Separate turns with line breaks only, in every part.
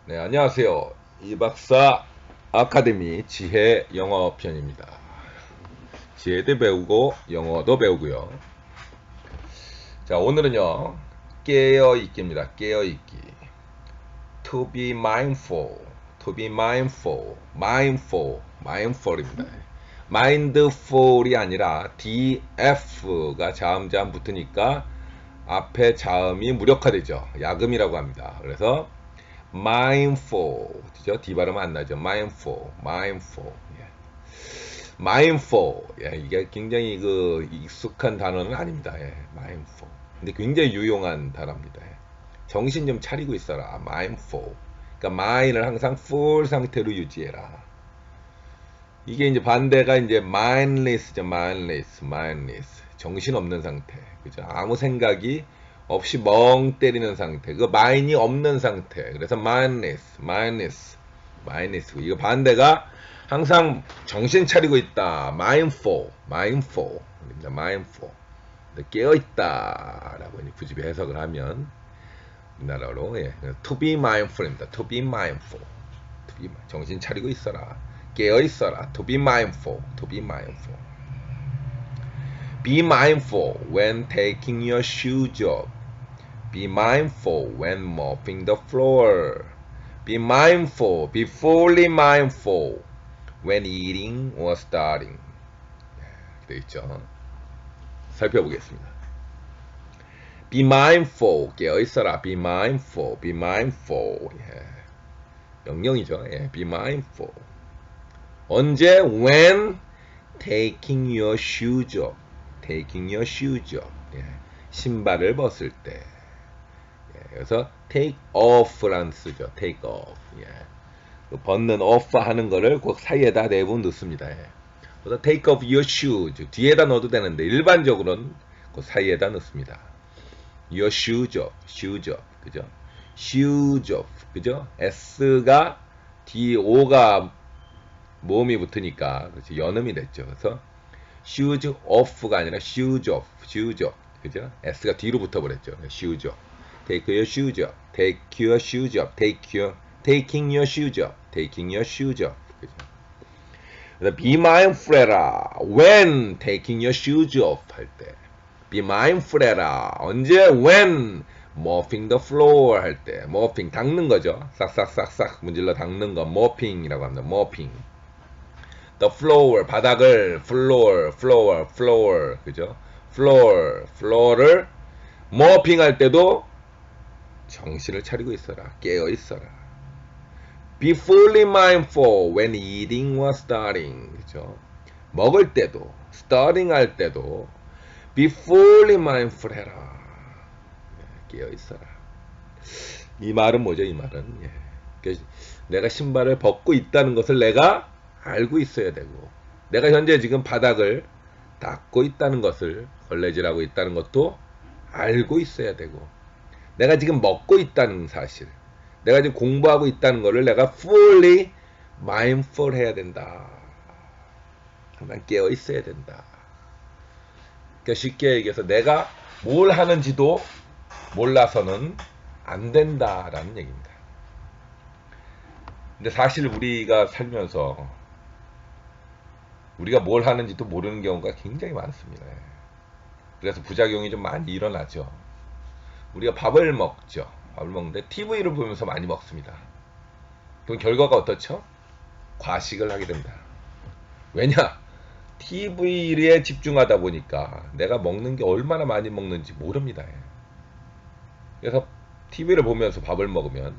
네, 안녕하세요. 이박사 아카데미 지혜 영어 편입니다. 지혜도 배우고 영어도 배우고요. 자, 오늘은요. 깨어있기입니다. 깨어있기. To be mindful. To be mindful. mindful. mindful입니다. mindful이 아니라 df가 자음자음 붙으니까 앞에 자음이 무력화되죠. 야금이라고 합니다. 그래서 mindful, 그죠? D 발음 안 나죠? mindful, mindful, 예. mindful, 예. 이게 굉장히 그 익숙한 단어는 아닙니다. 예. mindful. 근데 굉장히 유용한 단어입니다. 예. 정신 좀 차리고 있어라. mindful. 그러니까 mind을 항상 full 상태로 유지해라. 이게 이제 반대가 이제 mindless죠. mindless, mindless. 정신 없는 상태. 그죠? 아무 생각이 없이 멍 때리는 상태. 그 mind이 없는 상태. 그래서 mindless, mindless, mindless. 이거 반대가 항상 정신 차리고 있다. mindful, mindful. mindful. 깨어 있다라고 부집이 해석을 하면 우리나라로 예. to be mindful입니다. to be mindful. to be, 정신 차리고 있어라. 깨어 있어라. To be mindful. To be mindful. Be mindful when taking your shoes off. Be mindful when mopping the floor. Be mindful. Be fully mindful when eating or studying. 되어 있죠. 살펴보겠습니다. Be mindful. 깨어 있어라. Be mindful. Be mindful. 예. 명령이죠. 예. Be mindful. 언제? When taking your shoes off. taking your shoes off. 예. 신발을 벗을 때. 예. 그래서 take off라는 쓰죠. take off. 예. 벗는 off 하는 거를 그 사이에다 대부분 넣습니다. 예. 그래서 take off your shoes. 뒤에다 넣어도 되는데 일반적으로는 그 사이에다 넣습니다. your shoes off. shoes off. 그죠? shoes off. 그죠? S가 DO가 모음이 붙으니까 그렇지 연음이 됐죠. 그래서 shoes off가 아니라 shoes off, shoes off, 그죠? S가 뒤로 붙어버렸죠. shoes off, take your shoes off, take your shoes off, taking your shoes off, taking your shoes off, 그죠? 그래서 be mindful해라 when taking your shoes off 할 때, be mindful해라 언제 when mopping the floor 할 때, mopping 닦는 거죠. 싹싹싹싹 문질러 닦는 거 mopping이라고 합니다. mopping. The floor 바닥을 floor 그죠? floor를 mopping 할 때도 정신을 차리고 있어라. 깨어 있어라. Be fully mindful when eating or studying. 그죠? 먹을 때도 studying 할 때도 be fully mindful 해라. 깨어 있어라. 이 말은 뭐죠? 이 말은 예. 내가 신발을 벗고 있다는 것을 내가 알고 있어야 되고, 내가 현재 지금 바닥을 닦고 있다는 것을, 걸레질하고 있다는 것도 알고 있어야 되고, 내가 지금 먹고 있다는 사실, 내가 지금 공부하고 있다는 것을 내가 fully mindful 해야 된다. 항상 깨어 있어야 된다. 그러니까 쉽게 얘기해서 내가 뭘 하는지도 몰라서는 안 된다라는 얘기입니다. 근데 사실 우리가 살면서 우리가 뭘 하는지도 모르는 경우가 굉장히 많습니다. 그래서 부작용이 좀 많이 일어나죠. 우리가 밥을 먹죠. 밥을 먹는데 TV를 보면서 많이 먹습니다. 그럼 결과가 어떻죠? 과식을 하게 됩니다. 왜냐? TV에 집중하다 보니까 내가 먹는 게 얼마나 많이 먹는지 모릅니다. 그래서 TV를 보면서 밥을 먹으면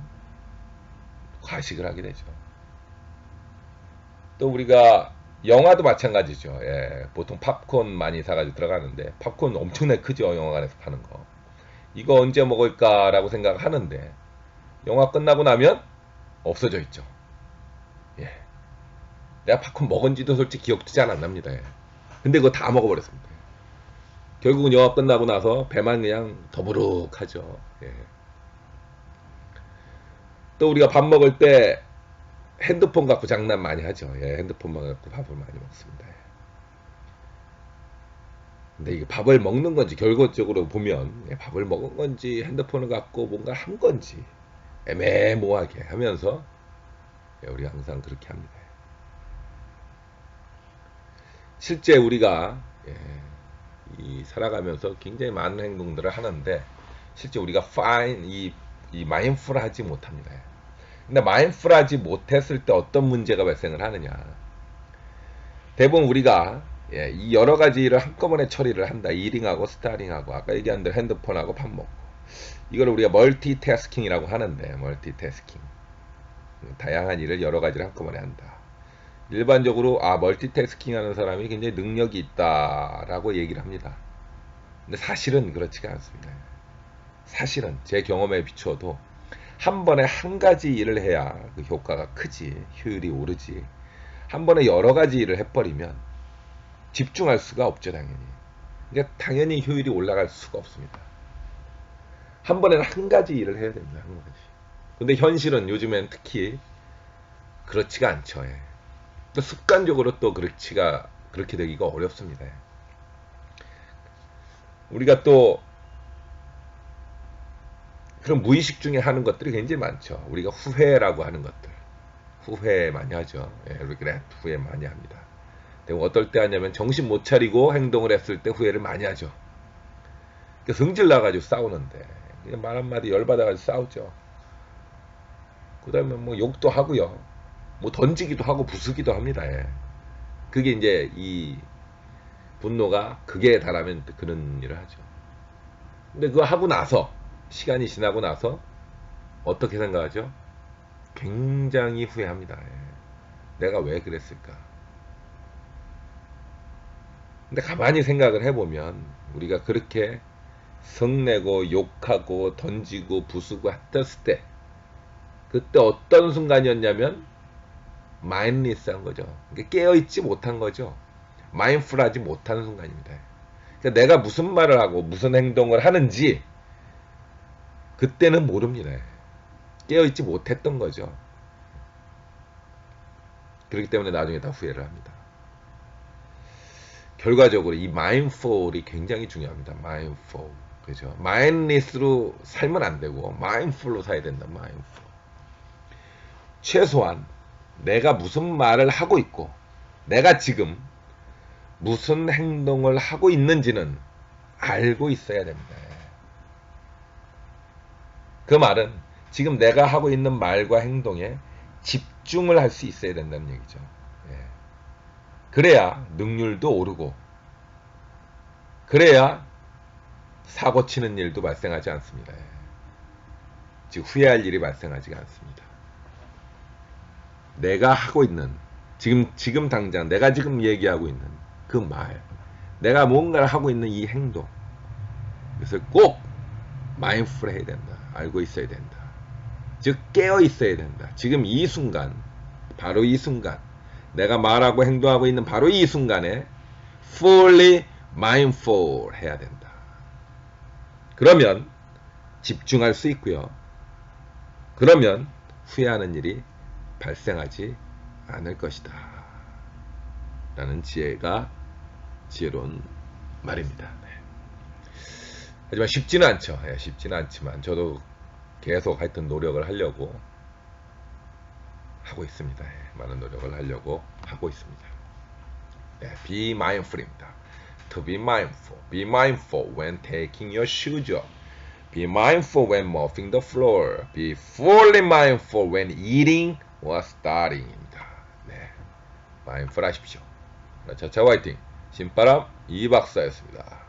과식을 하게 되죠. 또 우리가 영화도 마찬가지죠. 예, 보통 팝콘 많이 사가지고 들어가는데 팝콘 엄청나게 크죠. 영화관에서 파는 거. 이거 언제 먹을까라고 생각하는데 영화 끝나고 나면 없어져 있죠. 예, 내가 팝콘 먹은지도 솔직히 기억도 잘 안 납니다. 예. 근데 그거 다 먹어버렸습니다. 결국은 영화 끝나고 나서 배만 그냥 더부룩하죠. 예. 또 우리가 밥 먹을 때 핸드폰 갖고 장난 많이 하죠. 예, 핸드폰만 갖고 밥을 많이 먹습니다. 근데 이게 밥을 먹는 건지 결과적으로 보면 밥을 먹은 건지 핸드폰을 갖고 뭔가 한 건지 애매모호하게 하면서 우리가 항상 그렇게 합니다. 실제 우리가 이 살아가면서 굉장히 많은 행동들을 하는데 실제 우리가 이 마인드풀하지 못합니다. 근데 마인드풀하지 못했을 때 어떤 문제가 발생을 하느냐? 대부분 우리가 이 여러 가지 일을 한꺼번에 처리를 한다. 일링하고 스타링하고 아까 얘기한 대로 핸드폰하고 밥 먹고 이걸 우리가 멀티태스킹이라고 하는데 멀티태스킹 다양한 일을 여러 가지를 한꺼번에 한다. 일반적으로 멀티태스킹 하는 사람이 굉장히 능력이 있다라고 얘기를 합니다. 근데 사실은 그렇지가 않습니다. 사실은 제 경험에 비추어도 한 번에 한 가지 일을 해야 그 효과가 크지 효율이 오르지 한 번에 여러 가지 일을 해버리면 집중할 수가 없죠. 그러니까 당연히 효율이 올라갈 수가 없습니다. 한 번에는 한 가지 일을 해야 됩니다. 한 가지. 근데 현실은 요즘엔 특히 그렇지가 않죠. 또 습관적으로 또 그렇게 되기가 어렵습니다. 우리가 또 그런 무의식 중에 하는 것들이 굉장히 많죠. 우리가 후회라고 하는 것들. 후회 많이 하죠. regret, 후회 많이 합니다. 어떨 때 하냐면 정신 못 차리고 행동을 했을 때 후회를 많이 하죠. 성질 나가지고 싸우는데 그냥 말 한마디 열받아가지고 싸우죠. 그 다음에 뭐 욕도 하고요. 뭐 던지기도 하고 부수기도 합니다. 그게 이제 이 분노가 극에 달하면 그런 일을 하죠. 근데 그거 하고 나서 시간이 지나고 나서 어떻게 생각하죠? 굉장히 후회합니다. 내가 왜 그랬을까? 근데 가만히 생각을 해보면 우리가 그렇게 성내고 욕하고 던지고 부수고 했을 때 그때 어떤 순간이었냐면 마인드리스한 거죠. 깨어있지 못한 거죠. 마인드풀하지 못하는 순간입니다. 그러니까 내가 무슨 말을 하고 무슨 행동을 하는지 그때는 모릅니다. 깨어있지 못했던 거죠. 그렇기 때문에 나중에 다 후회를 합니다. 결과적으로 이 마인드풀이 굉장히 중요합니다. 마인드풀. 그죠? 마인드리스로 살면 안 되고 마인드풀로 살아야 된다. 마인드풀. 최소한 내가 무슨 말을 하고 있고 내가 지금 무슨 행동을 하고 있는지는 알고 있어야 됩니다. 그 말은 지금 내가 하고 있는 말과 행동에 집중을 할 수 있어야 된다는 얘기죠. 그래야 능률도 오르고 그래야 사고 치는 일도 발생하지 않습니다. 즉 후회할 일이 발생하지 않습니다. 내가 하고 있는 지금 당장 내가 지금 얘기하고 있는 그 말 내가 뭔가를 하고 있는 이 행동 그래서 꼭 마인드풀 해야 된다. 알고 있어야 된다. 즉 깨어 있어야 된다. 지금 이 순간 바로 이 순간 내가 말하고 행동하고 있는 바로 이 순간에 fully mindful 해야 된다. 그러면 집중할 수 있고요. 그러면 후회하는 일이 발생하지 않을 것이다. 라는 지혜로운 말입니다. 하지만 쉽지는 않죠. 쉽지는 않지만 저도 계속 하여튼 노력을 하려고 하고 있습니다. 많은 노력을 하려고 하고 있습니다. Be mindful입니다. To be mindful. Be mindful when taking your shoes off. Be mindful when mopping the floor. Be fully mindful when eating or studying입니다. mindful 하십시오. 차차 화이팅. 신바람 이박사였습니다.